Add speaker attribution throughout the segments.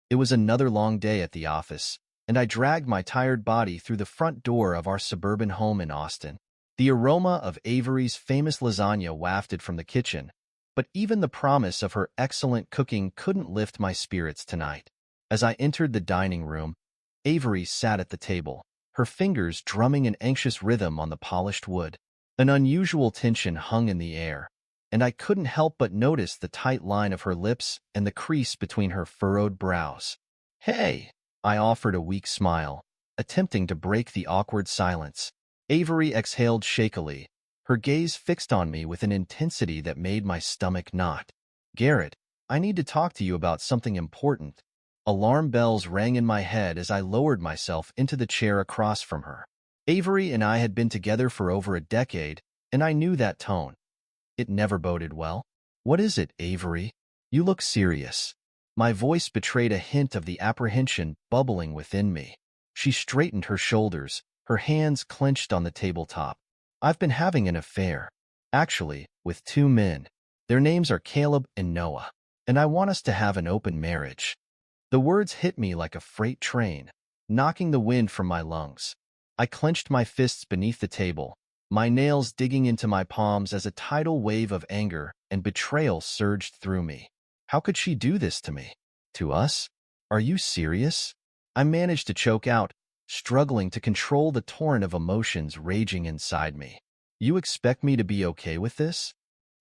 Speaker 1: It was another long day at the office, and I dragged my tired body through the front door of our suburban home in Austin. The aroma of Avery's famous lasagna wafted from the kitchen, but even the promise of her excellent cooking couldn't lift my spirits tonight. As I entered the dining room, Avery sat at the table, her fingers drumming an anxious rhythm on the polished wood. An unusual tension hung in the air, and I couldn't help but notice the tight line of her lips and the crease between her furrowed brows. "Hey," I offered a weak smile, attempting to break the awkward silence. Avery exhaled shakily, her gaze fixed on me with an intensity that made my stomach knot. "Garrett, I need to talk to you about something important." Alarm bells rang in my head as I lowered myself into the chair across from her. Avery and I had been together for over a decade, and I knew that tone. It never boded well. "What is it, Avery? You look serious." My voice betrayed a hint of the apprehension bubbling within me. She straightened her shoulders, her hands clenched on the tabletop. "I've been having an affair. Actually, with two men. Their names are Caleb and Noah, and I want us to have an open marriage." The words hit me like a freight train, knocking the wind from my lungs. I clenched my fists beneath the table, my nails digging into my palms as a tidal wave of anger and betrayal surged through me. How could she do this to me? To us? Are you serious? I managed to choke out, struggling to control the torrent of emotions raging inside me. "You expect me to be okay with this?"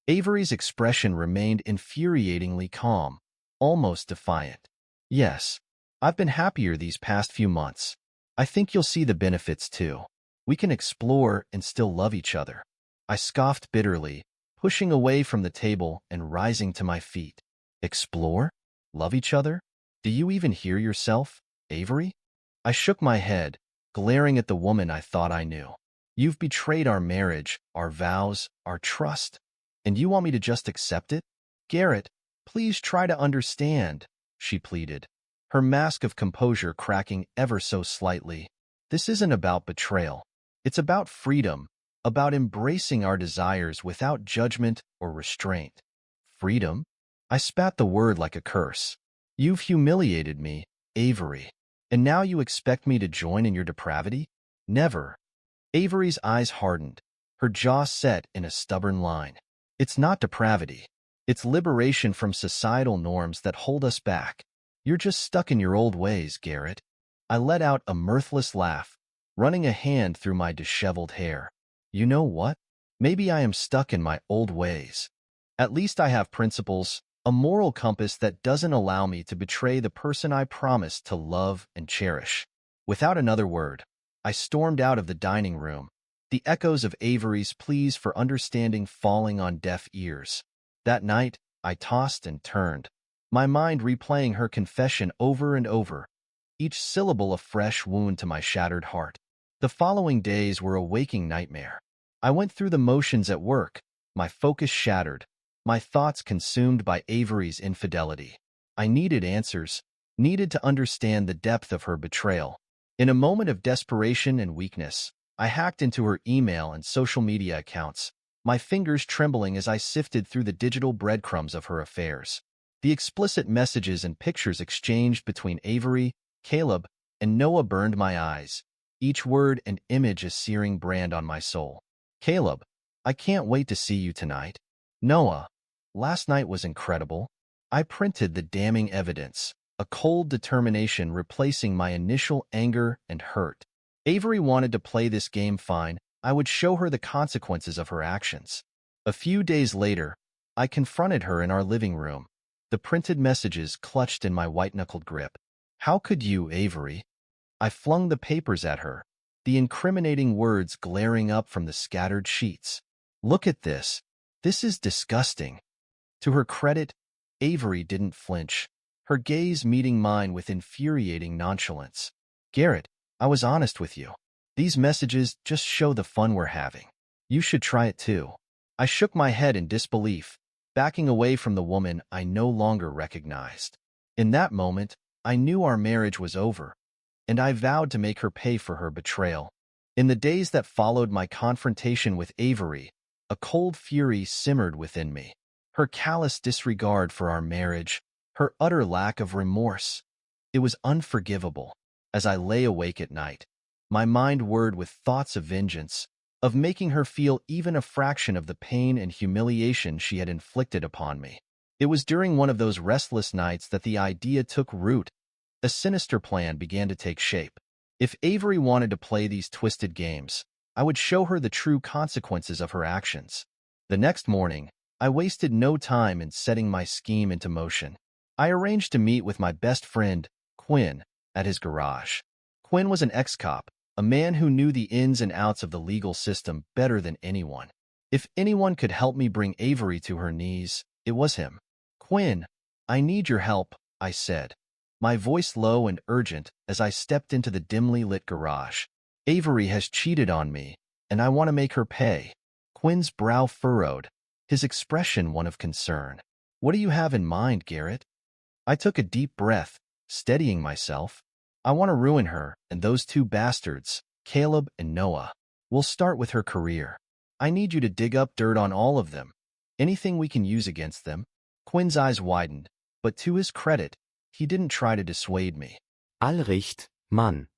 Speaker 1: Avery's expression remained infuriatingly calm, almost defiant. "Yes, I've been happier these past few months. I think you'll see the benefits too. We can explore and still love each other." I scoffed bitterly, pushing away from the table and rising to my feet. "Explore? Love each other? Do you even hear yourself, Avery?" I shook my head, glaring at the woman I thought I knew. "You've betrayed our marriage, our vows, our trust, and you want me to just accept it? Garrett, please try to understand," she pleaded, her mask of composure cracking ever so slightly. "This isn't about betrayal. It's about freedom, about embracing our desires without judgment or restraint." "Freedom?" I spat the word like a curse. "You've humiliated me, Avery, and now you expect me to join in your depravity? Never." Avery's eyes hardened, her jaw set in a stubborn line. "It's not depravity. It's liberation from societal norms that hold us back. You're just stuck in your old ways, Garrett." I let out a mirthless laugh, running a hand through my disheveled hair. "You know what? Maybe I am stuck in my old ways. At least I have principles, a moral compass that doesn't allow me to betray the person I promised to love and cherish." Without another word, I stormed out of the dining room, the echoes of Avery's pleas for understanding falling on deaf ears. That night, I tossed and turned, my mind replaying her confession over and over, each syllable a fresh wound to my shattered heart. The following days were a waking nightmare. I went through the motions at work, my focus shattered, my thoughts consumed by Avery's infidelity. I needed answers, needed to understand the depth of her betrayal. In a moment of desperation and weakness, I hacked into her email and social media accounts, my fingers trembling as I sifted through the digital breadcrumbs of her affairs. The explicit messages and pictures exchanged between Avery, Caleb, and Noah burned my eyes, each word and image a searing brand on my soul. "Caleb, I can't wait to see you tonight." "Noah, last night was incredible." I printed the damning evidence, a cold determination replacing my initial anger and hurt. Avery wanted to play this game fine. I would show her the consequences of her actions. A few days later, I confronted her in our living room, the printed messages clutched in my white-knuckled grip. "How could you, Avery?" I flung the papers at her, the incriminating words glaring up from the scattered sheets. "Look at this. This is disgusting." To her credit, Avery didn't flinch, her gaze meeting mine with infuriating nonchalance. "Garrett, I was honest with you. These messages just show the fun we're having. You should try it too." I shook my head in disbelief, backing away from the woman I no longer recognized. In that moment, I knew our marriage was over, and I vowed to make her pay for her betrayal. In the days that followed my confrontation with Avery, a cold fury simmered within me. Her callous disregard for our marriage, her utter lack of remorse. It was unforgivable. As I lay awake at night, my mind whirred with thoughts of vengeance, of making her feel even a fraction of the pain and humiliation she had inflicted upon me. It was during one of those restless nights that the idea took root. A sinister plan began to take shape. If Avery wanted to play these twisted games, I would show her the true consequences of her actions. The next morning, I wasted no time in setting my scheme into motion. I arranged to meet with my best friend, Quinn, at his garage. Quinn was an ex-cop, a man who knew the ins and outs of the legal system better than anyone. If anyone could help me bring Avery to her knees, it was him. "Quinn, I need your help," I said, my voice low and urgent as I stepped into the dimly lit garage. "Avery has cheated on me, and I want to make her pay." Quinn's brow furrowed, his expression one of concern. "What do you have in mind, Garrett?" I took a deep breath, steadying myself. "I want to ruin her and those two bastards, Caleb and Noah. We'll start with her career. I need you to dig up dirt on all of them. Anything we can use against them." Quinn's eyes widened, but to his credit, he didn't try to dissuade me.
Speaker 2: Allricht, Mann.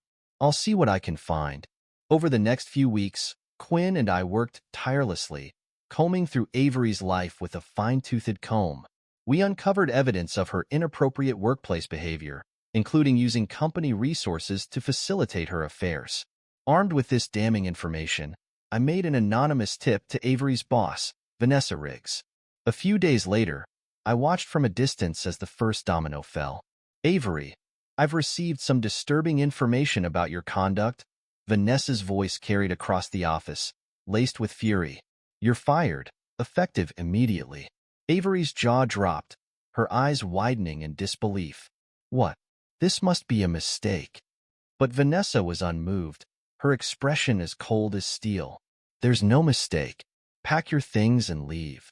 Speaker 1: "I'll see what I can find." Over the next few weeks, Quinn and I worked tirelessly, combing through Avery's life with a fine-toothed comb. We uncovered evidence of her inappropriate workplace behavior, including using company resources to facilitate her affairs. Armed with this damning information, I made an anonymous tip to Avery's boss, Vanessa Riggs. A few days later, I watched from a distance as the first domino fell. "Avery, I've received some disturbing information about your conduct." Vanessa's voice carried across the office, laced with fury. "You're fired, effective immediately." Avery's jaw dropped, her eyes widening in disbelief. "What? This must be a mistake." But Vanessa was unmoved, her expression as cold as steel. "There's no mistake. Pack your things and leave."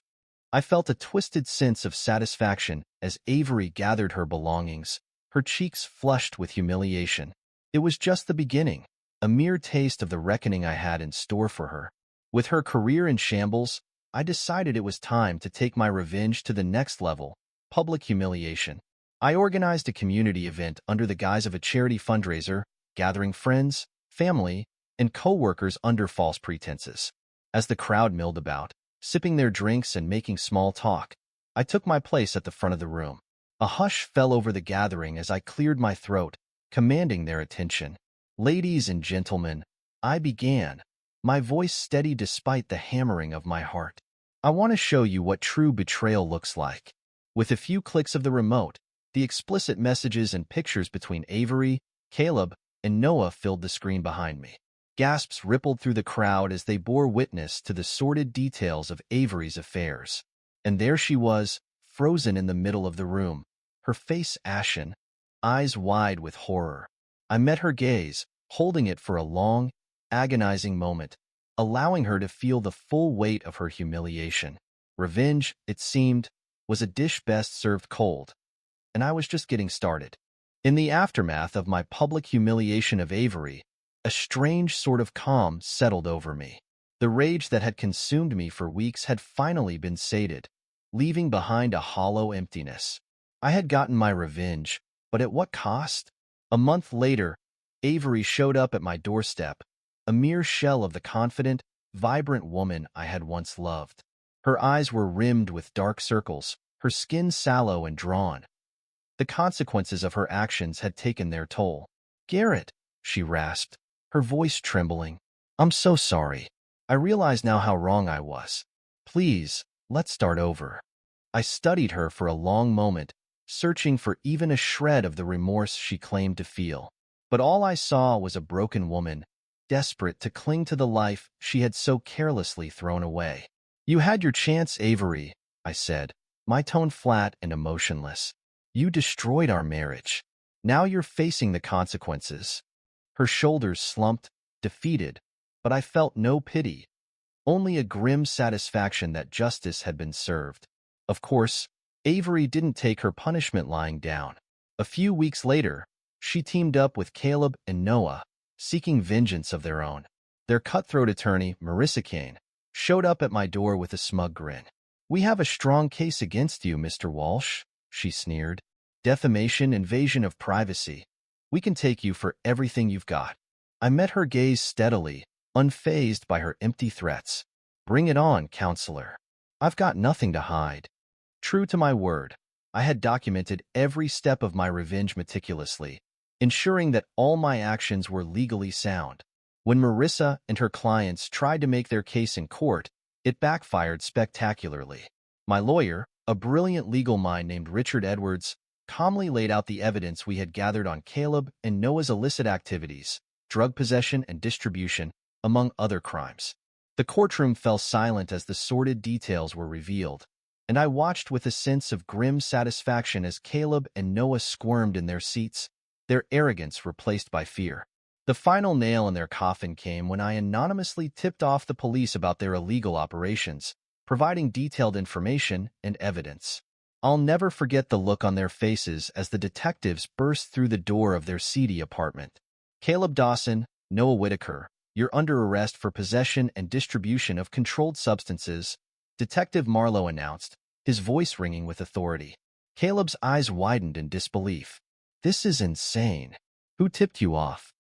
Speaker 1: I felt a twisted sense of satisfaction as Avery gathered her belongings, her cheeks flushed with humiliation. It was just the beginning, a mere taste of the reckoning I had in store for her. With her career in shambles, I decided it was time to take my revenge to the next level, public humiliation. I organized a community event under the guise of a charity fundraiser, gathering friends, family, and co-workers under false pretenses. As the crowd milled about, sipping their drinks and making small talk, I took my place at the front of the room. A hush fell over the gathering as I cleared my throat, commanding their attention. "Ladies and gentlemen," I began, my voice steady despite the hammering of my heart. "I want to show you what true betrayal looks like." With a few clicks of the remote, the explicit messages and pictures between Avery, Caleb, and Noah filled the screen behind me. Gasps rippled through the crowd as they bore witness to the sordid details of Avery's affairs. And there she was, frozen in the middle of the room, her face ashen, eyes wide with horror. I met her gaze, holding it for a long, agonizing moment, allowing her to feel the full weight of her humiliation. Revenge, it seemed, was a dish best served cold, and I was just getting started. In the aftermath of my public humiliation of Avery, a strange sort of calm settled over me. The rage that had consumed me for weeks had finally been sated, leaving behind a hollow emptiness. I had gotten my revenge, but at what cost? A month later, Avery showed up at my doorstep, a mere shell of the confident, vibrant woman I had once loved. Her eyes were rimmed with dark circles, her skin sallow and drawn. The consequences of her actions had taken their toll. "Garrett," she rasped, her voice trembling. "I'm so sorry. I realize now how wrong I was. Please, let's start over." I studied her for a long moment, searching for even a shred of the remorse she claimed to feel. But all I saw was a broken woman, desperate to cling to the life she had so carelessly thrown away. "You had your chance, Avery," I said, my tone flat and emotionless. "You destroyed our marriage. Now you're facing the consequences." Her shoulders slumped, defeated, but I felt no pity, only a grim satisfaction that justice had been served. Of course, Avery didn't take her punishment lying down. A few weeks later, she teamed up with Caleb and Noah, seeking vengeance of their own. Their cutthroat attorney, Marissa Kane, showed up at my door with a smug grin. "We have a strong case against you, Mr. Walsh," she sneered. defamation, invasion of privacy. We can take you for everything you've got. I met her gaze steadily, unfazed by her empty threats. Bring it on, counselor. I've got nothing to hide. True to my word, I had documented every step of my revenge meticulously, ensuring that all my actions were legally sound. When Marissa and her clients tried to make their case in court, it backfired spectacularly. My lawyer, a brilliant legal mind named Richard Edwards, calmly laid out the evidence we had gathered on Caleb and Noah's illicit activities, drug possession and distribution, among other crimes. The courtroom fell silent as the sordid details were revealed, and I watched with a sense of grim satisfaction as Caleb and Noah squirmed in their seats, their arrogance replaced by fear. The final nail in their coffin came when I anonymously tipped off the police about their illegal operations, providing detailed information and evidence. I'll never forget the look on their faces as the detectives burst through the door of their seedy apartment. Caleb Dawson, Noah Whitaker, you're under arrest for possession and distribution of controlled substances, Detective Marlowe announced, his voice ringing with authority. Caleb's eyes widened in disbelief. This is insane. Who tipped you off?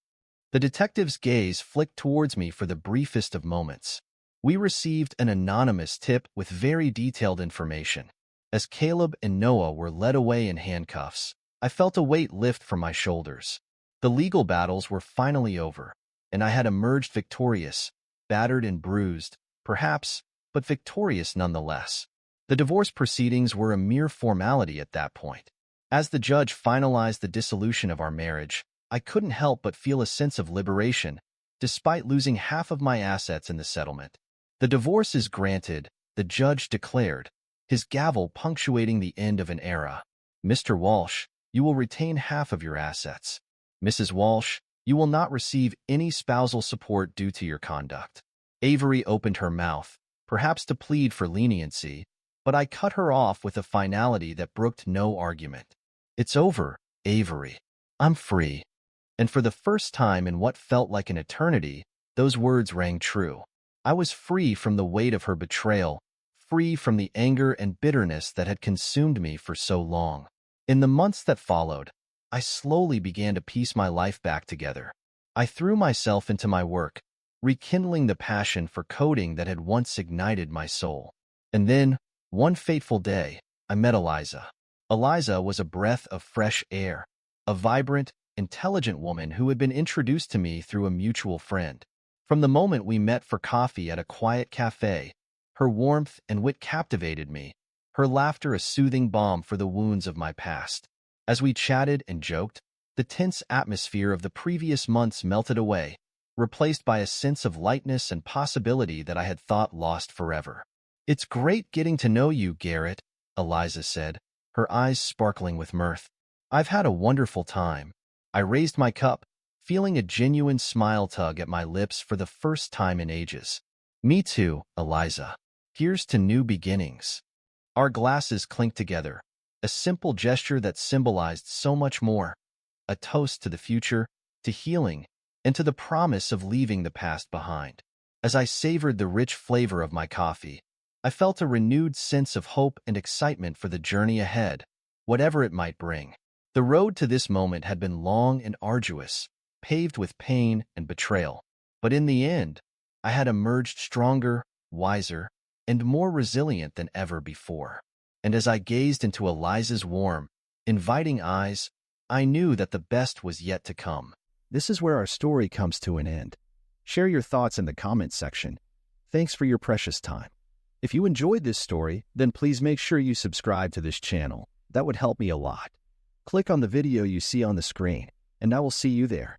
Speaker 1: The detective's gaze flicked towards me for the briefest of moments. We received an anonymous tip with very detailed information. As Caleb and Noah were led away in handcuffs, I felt a weight lift from my shoulders. The legal battles were finally over, and I had emerged victorious, battered and bruised, perhaps, but victorious nonetheless. The divorce proceedings were a mere formality at that point. As the judge finalized the dissolution of our marriage, I couldn't help but feel a sense of liberation, despite losing half of my assets in the settlement. The divorce is granted, the judge declared, his gavel punctuating the end of an era. Mr. Walsh, you will retain half of your assets. Mrs. Walsh, you will not receive any spousal support due to your conduct. Avery opened her mouth, perhaps to plead for leniency, but I cut her off with a finality that brooked no argument. It's over, Avery. I'm free. And for the first time in what felt like an eternity, those words rang true. I was free from the weight of her betrayal, free from the anger and bitterness that had consumed me for so long. In the months that followed, I slowly began to piece my life back together. I threw myself into my work, rekindling the passion for coding that had once ignited my soul. And then, one fateful day, I met Eliza. Eliza was a breath of fresh air, a vibrant, intelligent woman who had been introduced to me through a mutual friend. From the moment we met for coffee at a quiet cafe, her warmth and wit captivated me, her laughter a soothing balm for the wounds of my past. As we chatted and joked, the tense atmosphere of the previous months melted away, replaced by a sense of lightness and possibility that I had thought lost forever. It's great getting to know you, Garrett, Eliza said, her eyes sparkling with mirth. I've had a wonderful time. I raised my cup, feeling a genuine smile tug at my lips for the first time in ages. Me too, Eliza. Here's to new beginnings. Our glasses clinked together, a simple gesture that symbolized so much more. A toast to the future, to healing, and to the promise of leaving the past behind. As I savored the rich flavor of my coffee, I felt a renewed sense of hope and excitement for the journey ahead, whatever it might bring. The road to this moment had been long and arduous, paved with pain and betrayal. But in the end, I had emerged stronger, wiser, and more resilient than ever before. And as I gazed into Eliza's warm, inviting eyes, I knew that the best was yet to come. This is where our story comes to an end. Share your thoughts in the comments section. Thanks for your precious time. If you enjoyed this story, then please make sure you subscribe to this channel. That would help me a lot. Click on the video you see on the screen, and I will see you there.